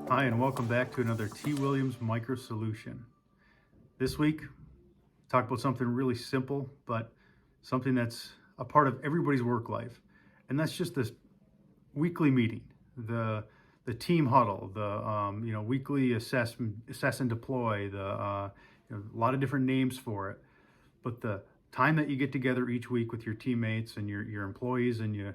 Hi, and welcome back to another T. Williams Micro Solution. This week, talk about something really simple, but something that's a part of everybody's work life, and that's just this weekly meeting, the team huddle, the weekly assess and deploy, a lot of different names for it, but the time that you get together each week with your teammates and your employees, and you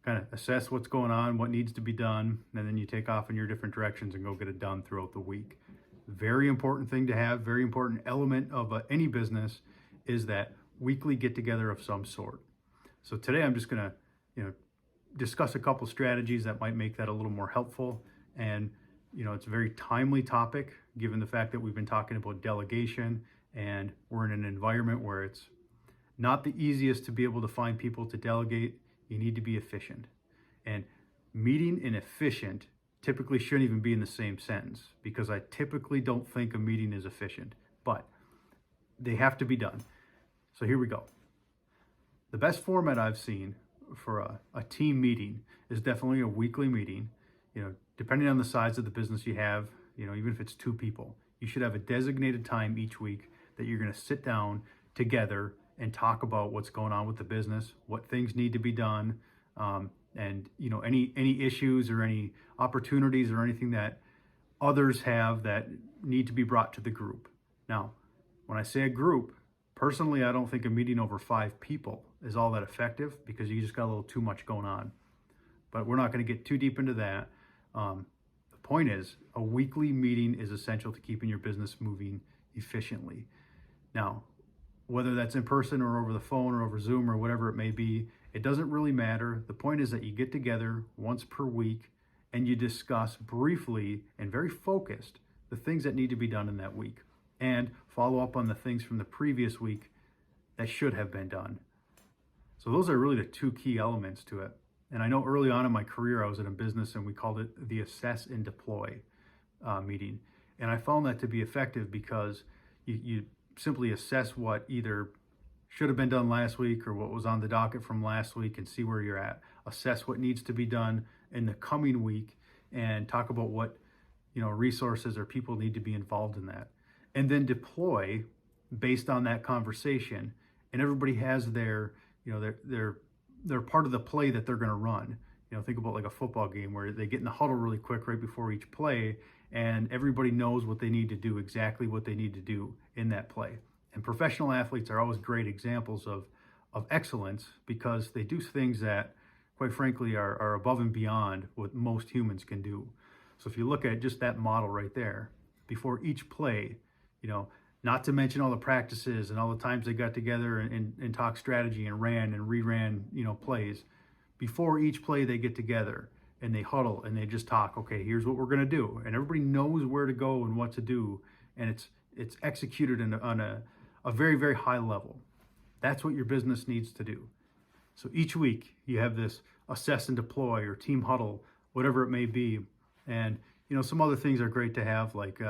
kind of assess what's going on, what needs to be done, and then you take off in your different directions and go get it done throughout the week. Very important thing to have, very important element of any business is that weekly get together of some sort. So today I'm just going to, discuss a couple strategies that might make that a little more helpful. And, it's a very timely topic given the fact that we've been talking about delegation and we're in an environment where it's not the easiest to be able to find people to delegate. You need to be efficient. And meeting and efficient typically shouldn't even be in the same sentence, because I typically don't think a meeting is efficient, but they have to be done. So here we go. The best format I've seen for a team meeting is definitely a weekly meeting. Depending on the size of the business you have, even if it's 2 people, you should have a designated time each week that you're going to sit down together and talk about what's going on with the business, what things need to be done, and any issues or any opportunities or anything that others have that need to be brought to the group. Now, when I say a group, personally, I don't think a meeting over 5 people is all that effective, because you just got a little too much going on. But we're not going to get too deep into that. The point is, a weekly meeting is essential to keeping your business moving efficiently. Now, whether that's in person or over the phone or over Zoom or whatever it may be, it doesn't really matter. The point is that you get together once per week and you discuss briefly and very focused the things that need to be done in that week, and follow up on the things from the previous week that should have been done. So those are really the 2 key elements to it. And I know early on in my career, I was in a business and we called it the assess and deploy meeting. And I found that to be effective because you simply assess what either should have been done last week or what was on the docket from last week and see where you're at. Assess what needs to be done in the coming week and talk about what resources or people need to be involved in that. And then deploy based on that conversation. And everybody has their part of the play that they're going to run. Think about like a football game where they get in the huddle really quick right before each play, and everybody knows what they need to do, exactly what they need to do in that play. And professional athletes are always great examples of excellence, because they do things that, quite frankly, are above and beyond what most humans can do. So if you look at just that model right there, before each play, not to mention all the practices and all the times they got together and talked strategy and ran and reran, plays. Before each play, they get together and they huddle and they just talk, okay, here's what we're going to do. And everybody knows where to go and what to do. And it's executed on a very, very high level. That's what your business needs to do. So each week you have this assess and deploy or team huddle, whatever it may be. And, some other things are great to have, like,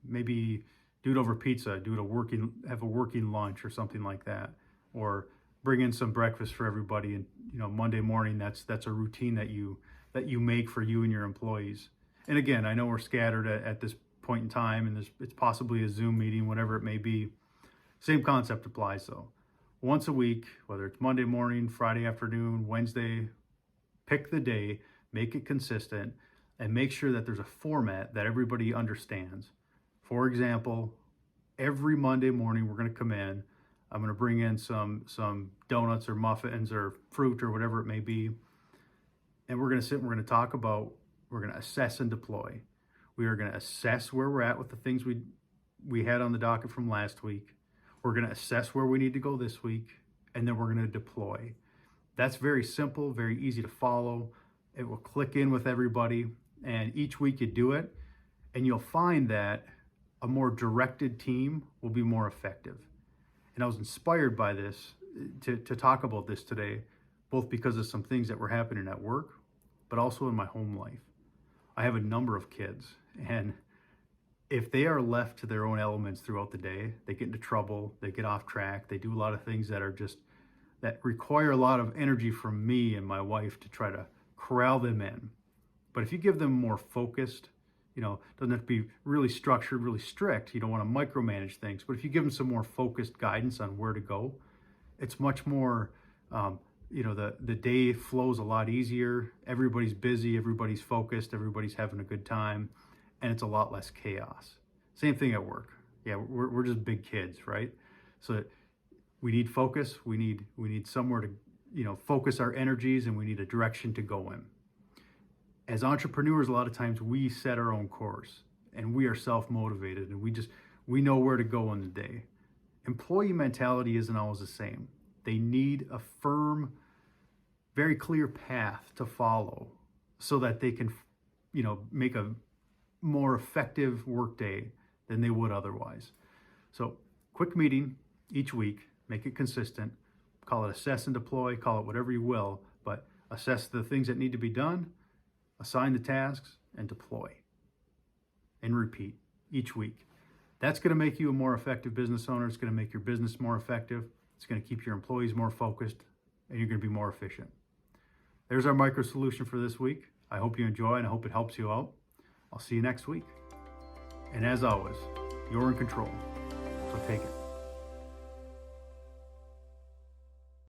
maybe do it over pizza, have a working lunch or something like that, or bring in some breakfast for everybody. And, Monday morning, that's a routine that you make for you and your employees. And again, I know we're scattered at this point in time, and it's possibly a Zoom meeting, whatever it may be. Same concept applies though. Once a week, whether it's Monday morning, Friday afternoon, Wednesday, pick the day, make it consistent, and make sure that there's a format that everybody understands. For example, every Monday morning we're going to come in. I'm going to bring in some donuts or muffins or fruit or whatever it may be. And we're going to sit and we're going to talk about, we're going to assess and deploy. We are going to assess where we're at with the things we had on the docket from last week. We're going to assess where we need to go this week, and then we're going to deploy. That's very simple, very easy to follow. It will click in with everybody, and each week you do it, and you'll find that a more directed team will be more effective. And I was inspired by this to talk about this today, both because of some things that were happening at work, but also in my home life. I have a number of kids, and if they are left to their own elements throughout the day, they get into trouble, they get off track, they do a lot of things that require a lot of energy from me and my wife to try to corral them in. But if you give them more focused, doesn't have to be really structured, really strict. You don't want to micromanage things, but if you give them some more focused guidance on where to go, it's much more, the day flows a lot easier. Everybody's busy, everybody's focused, everybody's having a good time, and it's a lot less chaos. Same thing at work. Yeah, we're just big kids, right? So we need focus. We need somewhere to, focus our energies, and we need a direction to go in. As entrepreneurs, a lot of times we set our own course and we are self-motivated and we know where to go in the day. Employee mentality isn't always the same. They need a firm, very clear path to follow so that they can, make a more effective workday than they would otherwise. So quick meeting each week, make it consistent, call it assess and deploy, call it whatever you will, but assess the things that need to be done, assign the tasks, and deploy. And repeat each week. That's going to make you a more effective business owner. It's going to make your business more effective. It's going to keep your employees more focused, and you're going to be more efficient. There's our micro solution for this week. I hope you enjoy, and I hope it helps you out. I'll see you next week. And as always, you're in control, so take it.